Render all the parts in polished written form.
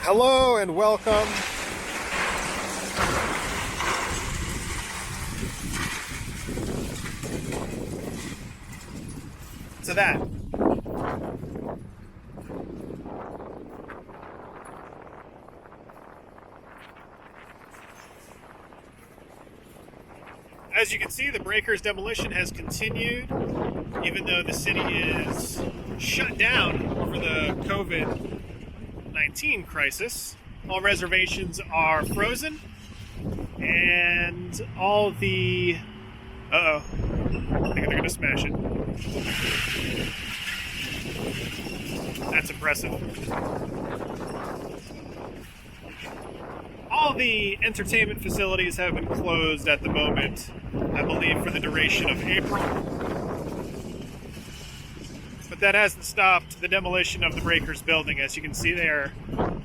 Hello and welcome to that. As you can see, the breakers demolition has continued, even though the city is shut down for the COVID-19 crisis. All reservations are frozen, and all the... I think they're going to smash it. That's impressive. All the entertainment facilities have been closed at the moment, I believe for the duration of April. But that hasn't stopped the demolition of the Breakers building. As you can see, they're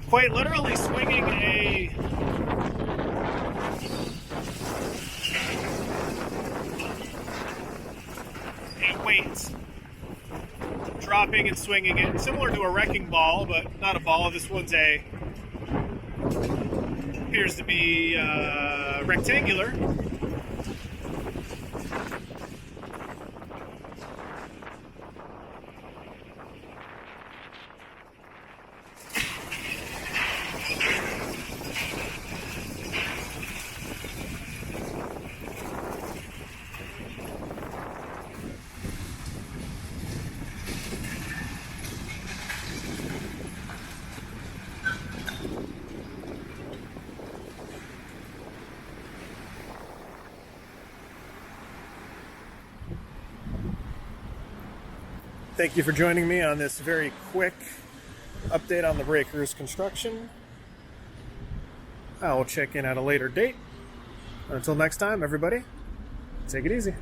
quite literally swinging a weight, dropping and swinging it, similar to a wrecking ball, but not a ball. This one's appears to be rectangular. Thank you for joining me on this very quick update on the Breakers construction. I will check in at a later date. Until next time, everybody, take it easy.